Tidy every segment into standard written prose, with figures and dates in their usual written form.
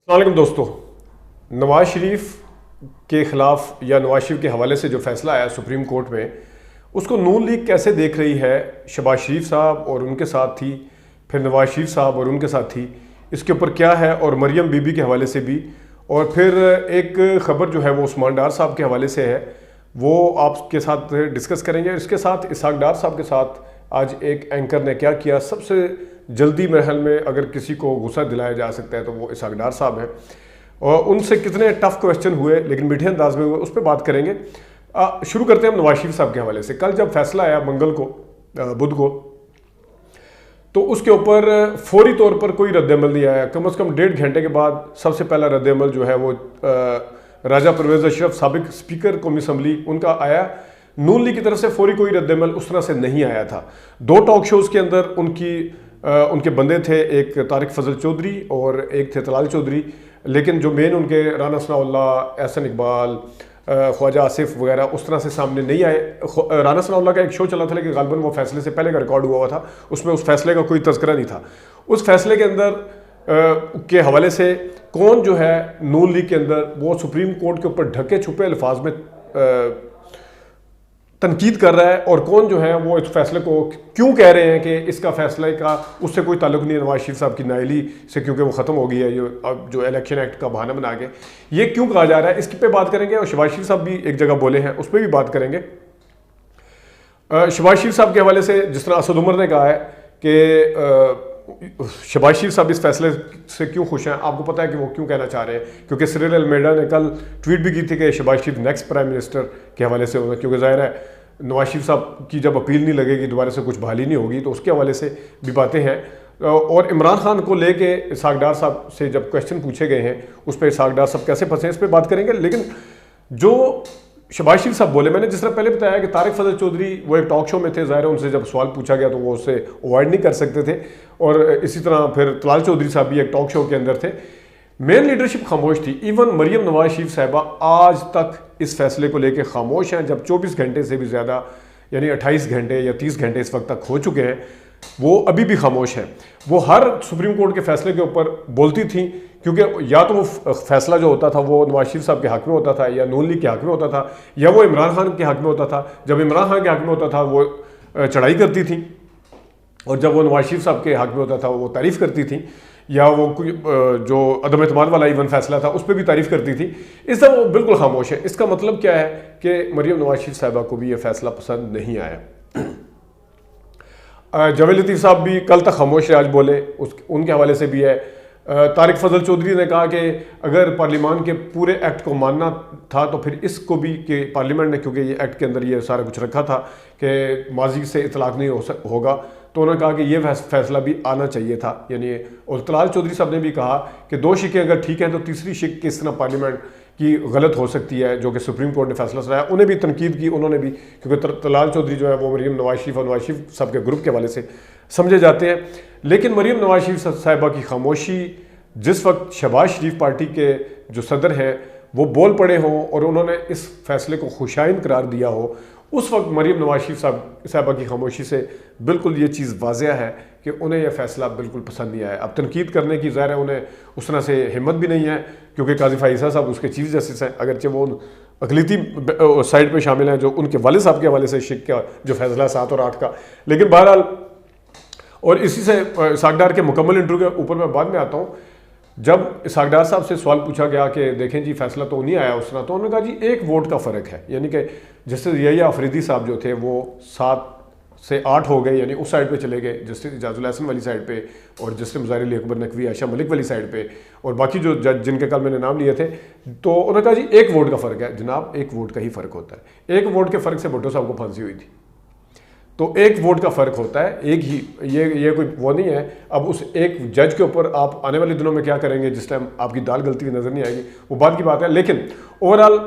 अस्सलाम वालेकुम दोस्तों। नवाज शरीफ के ख़िलाफ़ या नवाज शरीफ के हवाले से जो फैसला आया सुप्रीम कोर्ट में, उसको नून लीग कैसे देख रही है। शहबाज शरीफ साहब और उनके साथ थी, फिर नवाज शरीफ साहब और उनके साथ थी, इसके ऊपर क्या है, और मरियम बीबी के हवाले से भी, और फिर एक ख़बर जो है वो उस्मान डार साहब के हवाले से है, वो आपके साथ डिस्कस करेंगे। इसके साथ इसहाक डार साहब के साथ आज एक एंकर ने क्या किया, सबसे जल्दी महल में अगर किसी को गुस्सा दिलाया जा सकता है तो वो इसहाक डार साहब हैं, और उनसे कितने टफ क्वेश्चन हुए लेकिन मीठे अंदाज में हुए, उस पर बात करेंगे। शुरू करते हैं हम नवाज शरीफ साहब के हवाले से। कल जब फैसला आया मंगल को, बुध को, तो उसके ऊपर फौरी तौर पर कोई रद्दअमल नहीं आया। कम से कम 1.5 घंटे के बाद सबसे पहला रद्दअमल जो है वो राजा परवेज अशरफ साबिक स्पीकर कौमी असम्बली उनका आया। नून लीग की तरफ से फौरी कोई रद्दअमल उस तरह से नहीं आया था। 2 टॉक शोज़ के अंदर उनके बंदे थे, एक तारिक फजल चौधरी और एक थे तलाल चौधरी, लेकिन जो मेन उनके राना सनाउल्लाह, एहसन इकबाल, ख्वाजा आसिफ वगैरह उस तरह से सामने नहीं आए। राना सनाउल्लाह का एक शो चला था लेकिन गालिबन वो फैसले से पहले का रिकॉर्ड हुआ था, उसमें उस फैसले का कोई तज़किरा नहीं था। उस फैसले के अंदर के हवाले से कौन जो है नून लीग के अंदर वो सुप्रीम कोर्ट के ऊपर ढके छुपे अल्फाज में तनकीद कर रहा है, और कौन जो है वो इस फैसले को क्यों कह रहे हैं कि इसका फैसले का उससे कोई ताल्लुक नहीं है नवाज शरीफ साहब की नाअहली से, क्योंकि वो ख़त्म हो गई है, ये अब जो इलेक्शन एक्ट का बहाना बना के ये क्यों कहा जा रहा है, इसके पे बात करेंगे। और शहबाज शरीफ साहब भी एक जगह बोले हैं, उस पर भी बात करेंगे। शहबाज शरीफ साहब के हवाले से जिस तरह असद उमर ने कहा है कि शहबाज शरीफ साहब इस फैसले से क्यों खुश हैं, आपको पता है कि वो क्यों कहना चाह रहे हैं, क्योंकि सिरिल अलमेडा ने कल ट्वीट भी की थी कि शहबाज शरीफ नेक्स्ट प्राइम मिनिस्टर के हवाले से होगा, क्योंकि ज़ाहिर है नवाज शरीफ साहब की जब अपील नहीं लगेगी, दोबारा से कुछ बहाली नहीं होगी, तो उसके हवाले से भी बातें हैं। और इमरान खान को लेके इसहाक डार साहब से जब क्वेश्चन पूछे गए हैं, उस पर इसहाक डार साहब कैसे फंसे, इस पर बात करेंगे। लेकिन जो शहबाज शरीफ साहब बोले, मैंने जिस तरह पहले बताया कि तारिक फजल चौधरी वो एक टॉक शो में थे, ज़ाहिर है उनसे जब सवाल पूछा गया तो वो उससे अवॉइड नहीं कर सकते थे, और इसी तरह फिर तलाल चौधरी साहब भी एक टॉक शो के अंदर थे। मेन लीडरशिप खामोश थी। इवन मरियम नवाज शरीफ साहिबा आज तक इस फैसले को लेकर खामोश हैं, जब 24 घंटे से भी ज़्यादा यानी 28 घंटे या 30 घंटे इस वक्त तक हो चुके हैं, वो अभी भी खामोश हैं। वो हर सुप्रीम कोर्ट के फैसले के ऊपर बोलती थी, क्योंकि या तो वो फैसला जो होता था वो नवाज शरीफ साहब के हक में होता था, या नून लीग के हक में होता था, या वो इमरान खान के हक में होता था। जब इमरान खान के हक में होता था वो चढ़ाई करती थी, और जब वो नवाज शरीफ साहब के हक में होता था वो तारीफ़ करती थी, या वो जो अदम एतमाद वाला इवन फैसला था उस पर भी तारीफ़ करती थी। इस तरह वो बिल्कुल खामोश है। इसका मतलब क्या है कि मरियम नवाज शरीफ साहिबा को भी ये फैसला पसंद नहीं आया। जावेद लतीफ़ साहब भी कल तक खामोश रहे, आज बोले, उनके हवाले से भी है। तारिक फजल चौधरी ने कहा कि अगर पार्लियामान के पूरे एक्ट को मानना था तो फिर इसको भी कि पार्लियामेंट ने, क्योंकि ये एक्ट के अंदर ये सारा कुछ रखा था कि माजी से इतलाक़ नहीं होगा, तो उन्होंने कहा कि ये फैसला भी आना चाहिए था। यानी और तलाल चौधरी साहब ने भी कहा कि 2 शिकें अगर ठीक हैं तो तीसरी शिक किस तरह पार्लियामेंट की गलत हो सकती है, जो कि सुप्रीम कोर्ट ने फैसला सुनाया। उन्हें भी तनकीद की उन्होंने भी, क्योंकि तलाल चौधरी जो है वो मरियम नवाज शरीफ और नवाज शरीफ साहब के ग्रुप के हवाले से समझे जाते हैं। लेकिन मरियम नवाज शरीफ साहिबा की खामोशी, जिस वक्त शहबाज शरीफ पार्टी के जो सदर हैं वो बोल पड़े हों और उन्होंने इस फैसले को खुशाइन करार दिया हो, उस वक्त मरियम नवाज शरीफ साहिबा की खामोशी से बिल्कुल ये चीज़ वाज़ेह है कि उन्हें यह फ़ैसला बिल्कुल पसंद नहीं आया। अब तनकीद करने की ज़ाहिर है उन्हें उस तरह से हिम्मत भी नहीं है, क्योंकि काजी फ़ाइज़ा साहब उसके चीफ जस्टिस हैं, अगरचे वो अकलीती साइड पे शामिल हैं जो उनके वालिद साहब के हवाले से शिक का जो फैसला 7 और 8 का। लेकिन बहरहाल, और इसी से इसहाक डार के मुकम्मल इंटरव्यू के ऊपर मैं बाद में आता हूँ। जब इसहाक डार साहब से सवाल पूछा गया कि देखें जी फैसला तो नहीं आया उस तरह, तो उन्होंने कहा जी 1 वोट का फ़र्क है, यानी कि जस्टिस यहिया अफरीदी साहब जो थे वो 7 से 8 हो गए, यानी उस साइड पे चले गए, जस्टिस इजाजुल हसन वाली साइड पे, और जस्टिस मुज़ाहिर अली अकबर नकवी, आयशा मलिक वाली साइड पे, और बाकी जो जज जिनके कल मैंने नाम लिए थे। तो उन्होंने कहा जी 1 वोट का फ़र्क है। जनाब 1 वोट का ही फ़र्क होता है। 1 वोट के फ़र्क से भुट्टो साहब को फांसी हुई थी, तो 1 वोट का फ़र्क होता है, एक ही, ये कोई वो नहीं है। अब उस एक जज के ऊपर आप आने वाले दिनों में क्या करेंगे, जिस टाइम आपकी दाल गलती हुई नज़र नहीं आएगी, वो बात की बात है। लेकिन ओवरऑल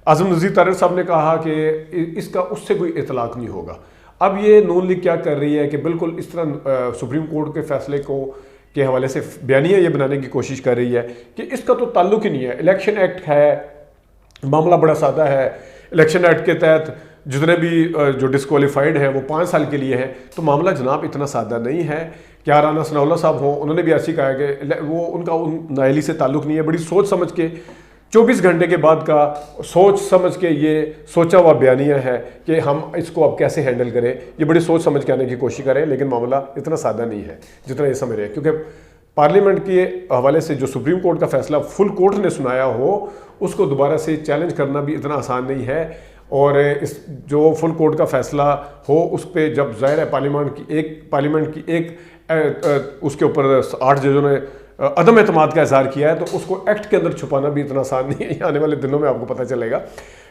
आज़म नज़ीर तारिक साहब ने कहा कि इसका उससे कोई इतलाक़ नहीं होगा। अब ये नून लीग क्या कर रही है कि बिल्कुल इस तरह सुप्रीम कोर्ट के फैसले को के हवाले से बयानिया ये बनाने की कोशिश कर रही है कि इसका तो ताल्लुक ही नहीं है। इलेक्शन एक्ट है, मामला बड़ा सादा है। इलेक्शन एक्ट के तहत जितने भी जो डिस्क्वालीफाइड हैं वो 5 साल के लिए हैं। तो मामला जनाब इतना सादा नहीं है। क्या राना सनाउल्लाह साहब हों, उन्होंने भी ऐसी कहा है कि वो उनका उन नाअहली से ताल्लुक़ नहीं है, बड़ी सोच समझ के 24 घंटे के बाद का सोच समझ के ये सोचा हुआ बयानिया है कि हम इसको अब कैसे हैंडल करें। ये बड़ी सोच समझ के आने की कोशिश करें, लेकिन मामला इतना सादा नहीं है जितना ये समझ रहे हैं। क्योंकि पार्लियामेंट के हवाले से जो सुप्रीम कोर्ट का फैसला फुल कोर्ट ने सुनाया हो, उसको दोबारा से चैलेंज करना भी इतना आसान नहीं है। और इस जो फुल कोर्ट का फैसला हो उस पर जब ज़ाहिर है पार्लियामेंट की एक उसके ऊपर 8 जजों ने अदम एतमाद का इजहार किया है, तो उसको एक्ट के अंदर छुपाना भी इतना आसान नहीं है। आने वाले दिनों में आपको पता चलेगा।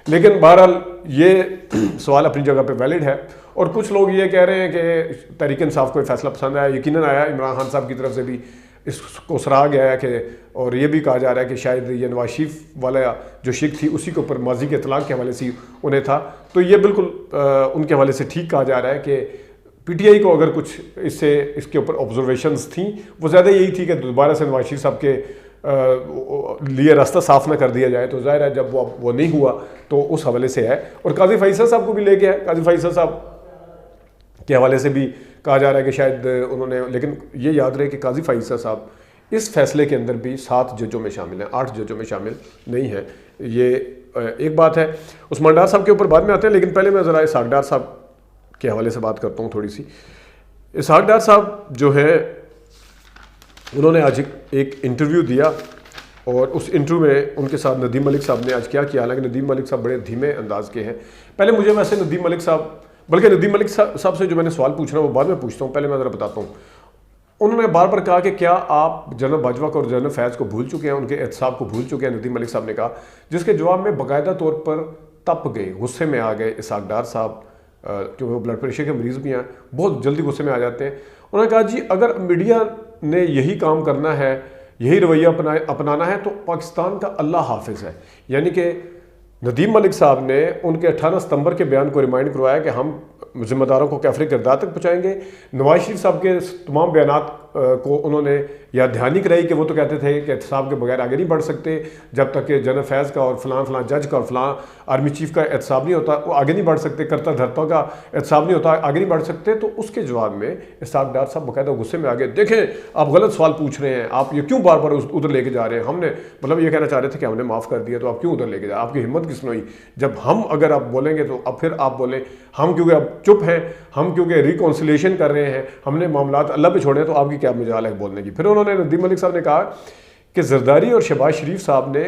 लेकिन बहरहाल ये सवाल अपनी जगह पे वैलिड है। और कुछ लोग ये कह रहे हैं कि तहरीक इंसाफ को ये फैसला पसंद आया, यकीनन आया। इमरान खान साहब की तरफ से भी इसको सराहा गया है कि, और ये भी कहा जा रहा है कि शायद ये नवाज शरीफ वाला जो शिक थी उसी के ऊपर माजी के इतलाक़ के हवाले से उन्हें था। तो ये बिल्कुल उनके हवाले से ठीक कहा जा रहा है कि पीटीआई को अगर कुछ इसके ऊपर ऑब्जर्वेशंस थी, वो ज़्यादा यही थी कि दोबारा से नवाज शरीफ साहब के लिए रास्ता साफ ना कर दिया जाए। तो ज़ाहिर है जब वो नहीं हुआ तो उस हवाले से है। और काजी फैसल साहब को भी ले गया है। काजी फैसल साहब के हवाले से भी कहा जा रहा है कि शायद उन्होंने, लेकिन ये याद रहे कि काजी फैसल साहब इस फैसले के अंदर भी 7 जजों में शामिल हैं, 8 जजों में शामिल नहीं है। ये एक बात है। उस्मान डार साहब के ऊपर बाद में आते हैं, लेकिन पहले मैं ज़रा इसहाक डार साहब के हवाले से बात करता हूँ थोड़ी सी। इसहाक डार साहब जो है, उन्होंने आज एक इंटरव्यू दिया और उस इंटरव्यू में उनके साथ नदीम मलिक साहब ने आज क्या किया। हालांकि नदीम मलिक साहब बड़े धीमे अंदाज के हैं। पहले मुझे वैसे नदीम मलिक साहब, बल्कि नदीम मलिक साहब से जो मैंने सवाल पूछना वो बाद में पूछता हूँ, पहले मैं ज़रा बताता हूँ। उन्होंने बार बार कहा कि क्या आप जनरल बाजवा को और जनरल फैज़ को भूल चुके हैं, उनके एहतसाब को भूल चुके हैं। नदीम मलिक साहब ने कहा, जिसके जवाब में बाकायदा तौर पर तप गए, गुस्से में आ गए इसहाक डार साहब, क्योंकि वो ब्लड प्रेशर के मरीज़ भी हैं, बहुत जल्दी गुस्से में आ जाते हैं। उन्होंने कहा जी अगर मीडिया ने यही काम करना है, यही रवैया अपनाना है, तो पाकिस्तान का अल्लाह हाफिज़ है। यानी कि नदीम मलिक साहब ने उनके 18 सितंबर के बयान को रिमाइंड करवाया कि हम ज़िम्मेदारों को कैफरी किरदार तक पहुँचाएंगे। नवाज शरीफ साहब के तमाम बयानात को उन्होंने या ध्यान नहीं कराई कि वो तो कहते थे कि एहतसाब के बगैर आगे नहीं बढ़ सकते, जब तक कि जनरल फैज़ का और फलां जज का और फलां आर्मी चीफ का एहतसाब नहीं होता वो आगे नहीं बढ़ सकते, करता धरता का एहतसाब नहीं होता आगे नहीं बढ़ सकते। तो उसके जवाब में इसहाक डार साहब बाकायदा गुस्से में आ गए, देखें आप गलत सवाल पूछ रहे हैं, आप ये क्यों बार बार उधर लेके जा रहे हैं। हमने मतलब ये कहना चाह रहे थे कि हमने माफ़ कर दिया, तो आप क्यों उधर लेके जा, आपकी हिम्मत किसने हुई। जब हम अगर आप बोलेंगे तो अब फिर आप बोलें हम क्योंकि अब चुप हैं, हम क्योंकि रिकॉन्सिलेशन कर रहे हैं, हमने मामलात अल्लाह पे छोड़े, तो आपकी क्या मजाल है बोलने की। फिर उन्होंने नदीम मलिक साहब ने कहा कि जरदारी और शहबाज शरीफ साहब ने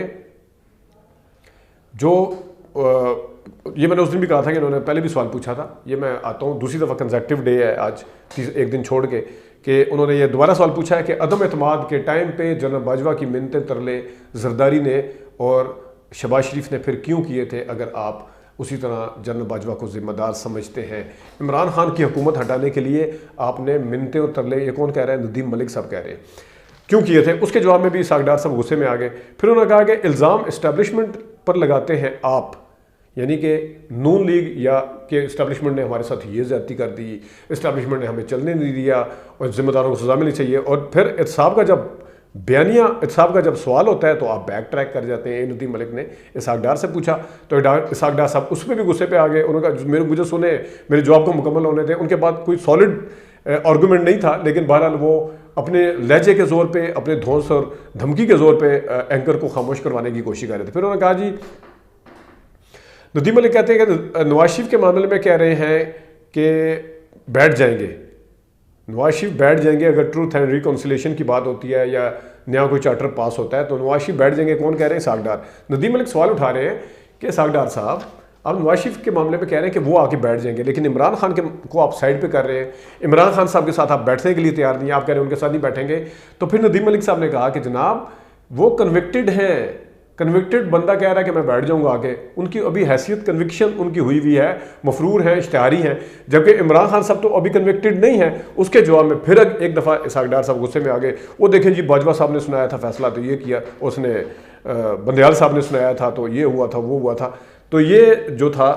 जो ये मैंने उस दिन भी कहा था कि इन्होंने पहले भी सवाल पूछा था, ये मैं आता हूँ दूसरी दफ़ा कंसेक्टिव डे है आज, एक दिन छोड़ के, कि उन्होंने ये दोबारा सवाल पूछा है कि अदम एतमाद के टाइम पे जनरल बाजवा की मिन्नतें तरले जरदारी ने और शहबाज शरीफ ने फिर क्यों किए थे, अगर आप उसी तरह जनरल बाजवा को ज़िम्मेदार समझते हैं। इमरान खान की हुकूमत हटाने के लिए आपने मिन्नतें और तरले, ये कौन कह रहा है, नदीम मलिक साहब कह रहे हैं, क्यों किए थे। उसके जवाब में भी इसहाक डार साहब गुस्से में आ गए। फिर उन्होंने कहा कि इल्ज़ाम इस्टेब्लिशमेंट पर लगाते हैं आप, यानी कि नून लीग या कि इस्टेब्लिशमेंट ने हमारे साथ ये ज़्यादती कर दी, इस्टेब्लिशमेंट ने हमें चलने नहीं दिया और ज़िम्मेदारों को सज़ा मिलनी चाहिए। और फिर एहतसाब का जब बयानिया, एहतसाब का जब सवाल होता है तो आप बैक ट्रैक कर जाते हैं। नदीम मलिक ने इसहाक डार से पूछा तो इसहाक डार साहब उसमें भी गुस्से पे आ गए। उन्होंने कहा मुझे सुने, मेरे जवाब को मुकम्मल होने थे। उनके बाद कोई सॉलिड आर्गूमेंट नहीं था, लेकिन बहरहाल वो अपने लहजे के ज़ोर पे, अपने धौंस और धमकी के ज़ोर पे एंकर को खामोश करवाने की कोशिश कर रहे थे। फिर उन्होंने कहा जी, नदीम मलिक कहते हैं कि नवाज शरीफ के मामले में कह रहे हैं कि बैठ जाएंगे, नवाज शरीफ बैठ जाएंगे अगर ट्रूथ एंड रिकॉन्सिलेशन की बात होती है या नया कोई चार्टर पास होता है तो नवाज शरीफ बैठ जाएंगे। कौन कह रहे हैं, इसहाक डार। नदीम मलिक सवाल उठा रहे हैं कि इसहाक डार साहब आप नवाज शरीफ के मामले में कह रहे हैं कि वो आके बैठ जाएंगे, लेकिन इमरान खान को आप साइड पे कर रहे हैं, इमरान खान साहब के साथ आप बैठने के लिए तैयार नहीं, आप कह रहे हैं उनके साथ नहीं बैठेंगे। तो फिर नदीम मलिक साहब ने कहा कि जनाब वो कन्विक्टेड हैं, कन्विक्टेड बंदा कह रहा है कि मैं बैठ जाऊंगा आके, उनकी अभी हैसियत कन्विक्शन उनकी हुई हुई है, मफरूर है, इश्तिहारी हैं, जबकि इमरान खान साहब तो अभी कन्विक्टेड नहीं है। उसके जवाब में फिर एक दफ़ा इसहाक डार साहब गुस्से में आ गए। वो देखें जी, बाजवा साहब ने सुनाया था फैसला तो ये किया, उसने बंदयाल साहब ने सुनाया था तो ये हुआ था, वो हुआ था। तो ये जो था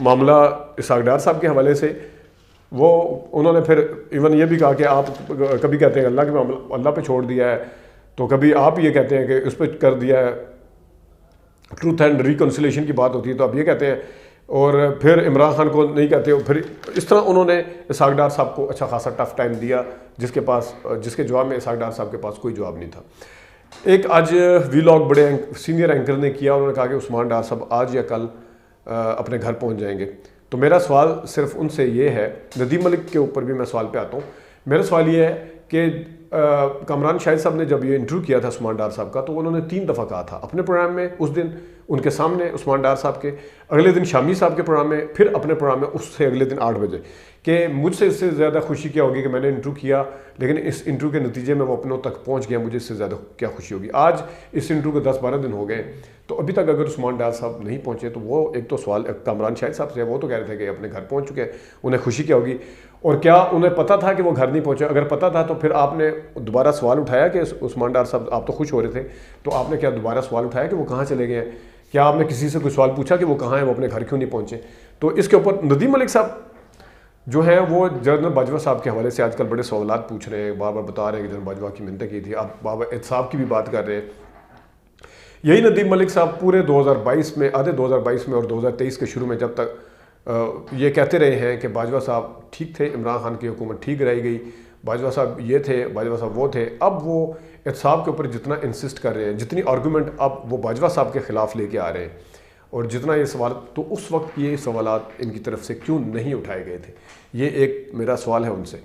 मामला इसहाक डार साहब के हवाले से, वो उन्होंने फिर इवन ये भी कहा कि आप कभी कहते हैं अल्लाह के मामला अल्लाह पे छोड़ दिया है, तो कभी आप ये कहते हैं कि उस पर कर दिया है, ट्रूथ एंड रिकॉन्सिलेशन की बात होती है तो आप ये कहते हैं और फिर इमरान खान को नहीं कहते, फिर इस तरह उन्होंने इसहाक डार साहब को अच्छा खासा टफ टाइम दिया, जिसके जवाब में इसहाक डार साहब के पास कोई जवाब नहीं था। एक आज वीलॉग बड़े सीनियर एंकर ने किया, उन्होंने कहा कि उस्मान डार साहब आज या कल अपने घर पहुंच जाएंगे। तो मेरा सवाल सिर्फ उनसे ये है, नदीम मलिक के ऊपर भी मैं सवाल पे आता हूँ। मेरा सवाल ये है कि कामरान शाहिद साहब ने जब ये इंटरव्यू किया था उस्मान डार साहब का, तो उन्होंने 3 दफ़ा कहा था अपने प्रोग्राम में, उस दिन उनके सामने उस्मान डार साहब के, अगले दिन शामी साहब के प्रोग्राम में, फिर अपने प्रोग्राम में उससे अगले दिन 8 बजे, कि मुझसे इससे ज़्यादा खुशी क्या होगी कि मैंने इंटरव्यू किया लेकिन इस इंटरव्यू के नतीजे में वो अपनों तक पहुंच गया, मुझे इससे ज़्यादा क्या खुशी होगी। आज इस इंटरव्यू को 10-12 दिन हो गए, तो अभी तक अगर उस्मान डार साहब नहीं पहुंचे तो वो एक तो सवाल कामरान शाहिद साहब से, वो तो कह रहे थे कि अपने घर पहुंच चुके हैं, उन्हें खुशी क्या होगी। और क्या उन्हें पता था कि वो घर नहीं पहुंचे? अगर पता था तो फिर आपने दोबारा सवाल उठाया कि उस्मान डार साहब, आप तो खुश हो रहे थे, तो आपने क्या दोबारा सवाल उठाया कि वो कहाँ चले गए हैं? क्या आपने किसी से कोई सवाल पूछा कि वो कहाँ हैं, वो अपने घर क्यों नहीं पहुंचे? तो इसके ऊपर नदीम मलिक साहब जो है वो जनरल बाजवा साहब के हवाले से आजकल बड़े सवालात पूछ रहे हैं, बार बार बता रहे हैं कि जनरल बाजवा की मिन्नतें की थी, आप बाबा एहतसाब की भी बात कर रहे हैं। यही नदीम मलिक साहब पूरे 2022 में, आधे 2022 में और 2023 के शुरू में जब तक ये कहते रहे हैं कि बाजवा साहब ठीक थे, इमरान खान की हुकूमत ठीक रही गई, बाजवा साहब ये थे, बाजवा साहब वो थे, अब वो एहतसाब के ऊपर जितना इंसिस्ट कर रहे हैं, जितनी आर्गूमेंट अब वो बाजवा साहब के ख़िलाफ़ लेके आ रहे हैं, और जितना ये सवाल, तो उस वक्त ये सवालात इनकी तरफ से क्यों नहीं उठाए गए थे, ये एक मेरा सवाल है उनसे।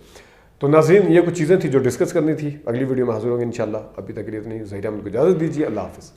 तो नाज़रीन, ये कुछ चीज़ें थी जो डिस्कस करनी थी, अगली वीडियो में हाजिर होंगे इंशाल्लाह। अभी तक के लिए इतनी। ज़हीर अहमद को इजाज़त दीजिए, अल्लाह हाफ़िज़।